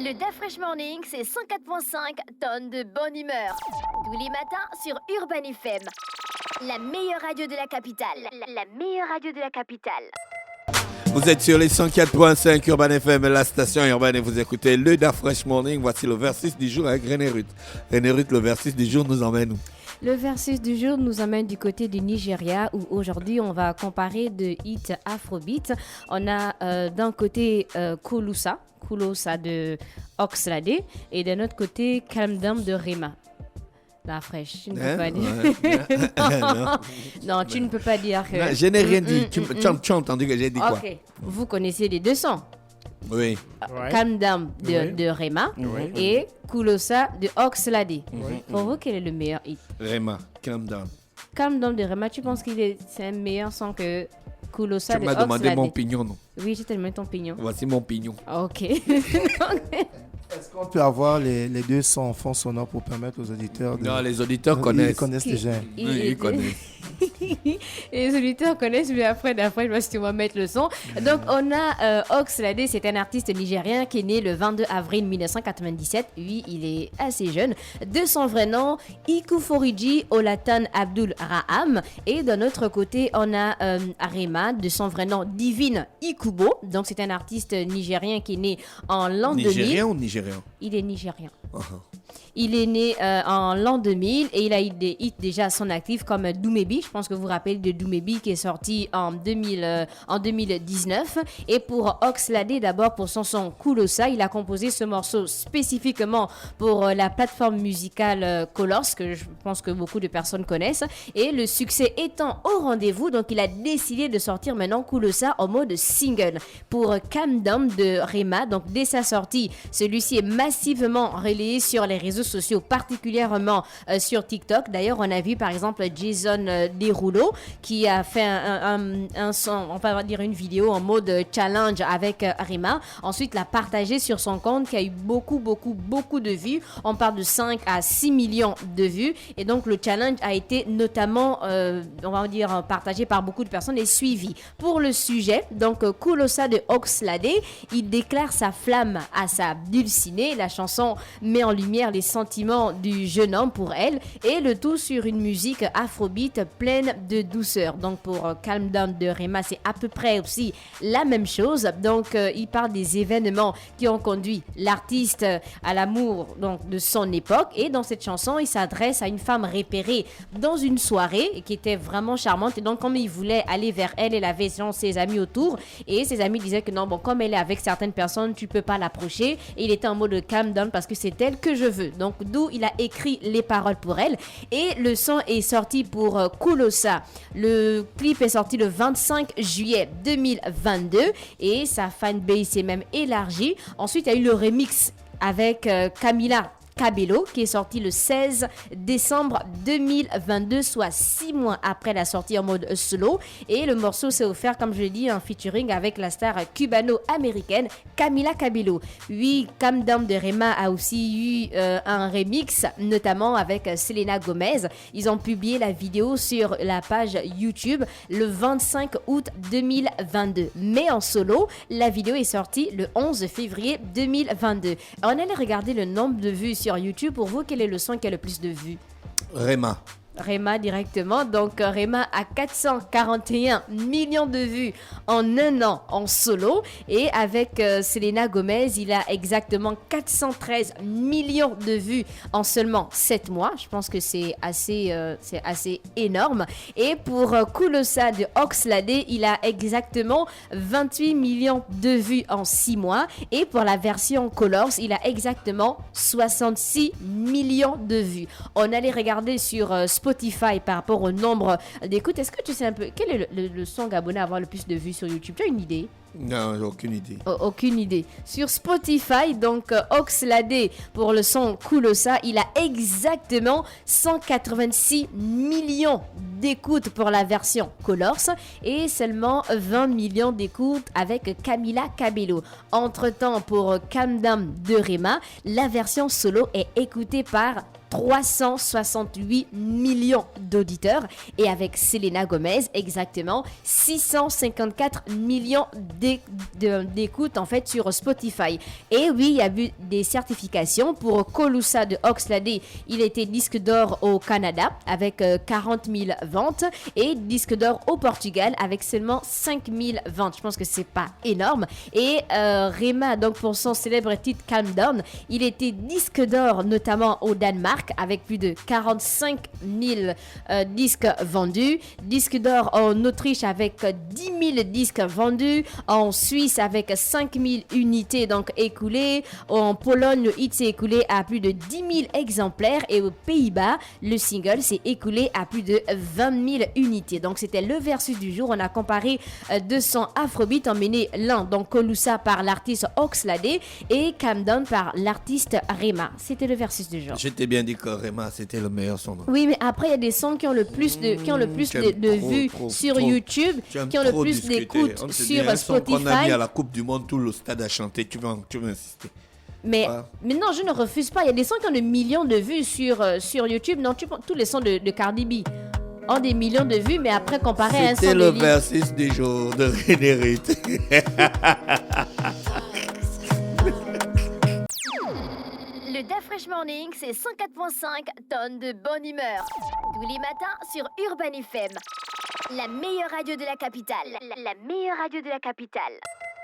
Le DaFresh Morning, c'est 104.5 tonnes de bonne humeur. Tous les matins sur Urban FM. La meilleure radio de la capitale. La meilleure radio de la capitale. Vous êtes sur les 104.5 Urban FM, la station urbaine, et vous écoutez le DaFresh Morning. Voici le versus du jour avec René Ruth. René Ruth, le versus du jour nous emmène où? Le versus du jour nous amène du côté du Nigeria où aujourd'hui on va comparer de hits Afrobeat. On a d'un côté Kulosa de Oxlade et d'un autre côté Calm Down de Rema. La fraîche, tu ne peux pas dire. Non, tu ne peux pas dire que... Non, je n'ai rien dit. Tu as entendu que j'ai dit quoi? Ok, vous connaissez les deux sons. Oui. Calm Down de Rema et Kulosa de Oxlade. Pour vous, quel est le meilleur hit? Rema, Calm Down. Calm Down de Rema, tu penses c'est un meilleur son que Kulosa de Oxlade? Tu m'as demandé mon pignon, non? Oui, je t'ai demandé ton pignon. Voici mon pignon. Ok. Est-ce qu'on peut avoir les deux sons en fond sonore pour permettre aux auditeurs de... Non, les auditeurs connaissent. Ils connaissent déjà. Oui, ils connaissent. Les auditeurs connaissent, mais après, je vais si on va mettre le son. Donc, on a Oxlade, c'est un artiste nigérien qui est né le 22 avril 1997. Oui, il est assez jeune. De son vrai nom, Ikuforiji Olatan Abdul Raham. Et d'un autre côté, on a Rema, de son vrai nom, Divine Ikubo. Donc, c'est un artiste nigérien qui est né en l'an 2000. Nigérien ou nigérien? Il est nigérien. Il est né en l'an 2000 et il a eu des hits déjà à son actif comme Doumébi. Je pense que vous vous rappelez de Doumébi qui est sorti en 2019. Et pour Oxlade, d'abord pour son son Kulosa, il a composé ce morceau spécifiquement pour la plateforme musicale Colors, que je pense que beaucoup de personnes connaissent. Et le succès étant au rendez-vous, donc il a décidé de sortir maintenant Kulosa en mode single. Pour Calm Down de Rema, donc dès sa sortie, celui-ci est massivement relayé sur les réseaux sociaux, particulièrement sur TikTok. D'ailleurs, on a vu par exemple Jason Derulo qui a fait un son, on va dire une vidéo en mode challenge avec Rema. Ensuite, l'a partagé sur son compte qui a eu beaucoup de vues. On parle de 5 à 6 millions de vues. Et donc, le challenge a été notamment, on va dire, partagé par beaucoup de personnes et suivi. Pour le sujet, donc, Kulosa de Oxlade, il déclare sa flamme à sa dulcinée. La chanson met en lumière les sentiments du jeune homme pour elle et le tout sur une musique afrobeat pleine de douceur. Donc pour Calm Down de Rema, c'est à peu près aussi la même chose. Donc il parle des événements qui ont conduit l'artiste à l'amour donc de son époque et dans cette chanson, il s'adresse à une femme repérée dans une soirée qui était vraiment charmante et donc comme il voulait aller vers elle, elle avait ses amis autour et ses amis disaient que non, bon, comme elle est avec certaines personnes, tu peux pas l'approcher et il était en mode calm down parce que c'est elle que je veux. Donc d'où il a écrit les paroles pour elle et le son est sorti pour Kulosa. Le clip est sorti le 25 juillet 2022 et sa fanbase s'est même élargie. Ensuite, il y a eu le remix avec Camila Cabello qui est sorti le 16 décembre 2022, soit 6 mois après la sortie en mode solo. Et le morceau s'est offert, comme je l'ai dit, en featuring avec la star cubano-américaine Camila Cabello. Oui, Calm Down de Rema a aussi eu un remix, notamment avec Selena Gomez. Ils ont publié la vidéo sur la page YouTube le 25 août 2022. Mais en solo, la vidéo est sortie le 11 février 2022. On allait regarder le nombre de vues sur YouTube. Pour vous, quel est le son qui a le plus de vues? Rema directement. Donc Rema a 441 millions de vues en un an en solo. Et avec Selena Gomez, il a exactement 413 millions de vues en seulement 7 mois. Je pense que c'est assez énorme. Et pour Kulosa de Oxlade, il a exactement 28 millions de vues en 6 mois. Et pour la version Colors, il a exactement 66 millions de vues. On allait regarder sur Spotify par rapport au nombre d'écoutes. Est-ce que tu sais un peu quel est le son gabonais à avoir le plus de vues sur YouTube? Tu as une idée? Non, j'ai aucune idée. Aucune idée. Sur Spotify, donc Oxlade pour le son Kulosa, il a exactement 186 millions d'écoutes pour la version Colors et seulement 20 millions d'écoutes avec Camila Cabello. Entre-temps, pour Calm Down de Rema, la version solo est écoutée par 368 millions d'auditeurs. Et avec Selena Gomez, exactement 654 millions d'écoutes en fait sur Spotify. Et oui, il y a eu des certifications pour Colusa de Oxlade. Il a été disque d'or au Canada avec 40 000 ventes et disque d'or au Portugal avec seulement 5 000 ventes. Je pense que c'est pas énorme. Et Rema, donc pour son célèbre titre Calm Down, il était disque d'or notamment au Danemark avec plus de 45 000 disques vendus. Disque d'or en Autriche avec 10 000 disques vendus. En Suisse avec 5 000 unités donc écoulées. En Pologne, le hit s'est écoulé à plus de 10 000 exemplaires. Et aux Pays-Bas, le single s'est écoulé à plus de 20 000 unités. Donc c'était le versus du jour. On a comparé 200 Afrobeat emmené l'un, donc Colusa par l'artiste Oxlade et Calm Down par l'artiste Rema. C'était le versus du jour. Je t'ai bien dit que Rema, c'était le meilleur son. Oui, mais après, il y a des sons qui ont le plus de vues sur YouTube, qui ont le plus d'écoutes sur Spotify. On a mis à la Coupe du Monde, tout le stade a chanté. Tu veux insister? Mais non, je ne refuse pas. Il y a des sons qui ont des millions de vues sur YouTube. Non, tous les sons de Cardi B ont des millions de vues, mais après, comparé à un son de... C'était le versus du jour de René Ruth. Le Da Fresh Morning, c'est 104.5 tonnes de bonne humeur. Tous les matins sur Urban FM. La meilleure radio de la capitale. La meilleure radio de la capitale.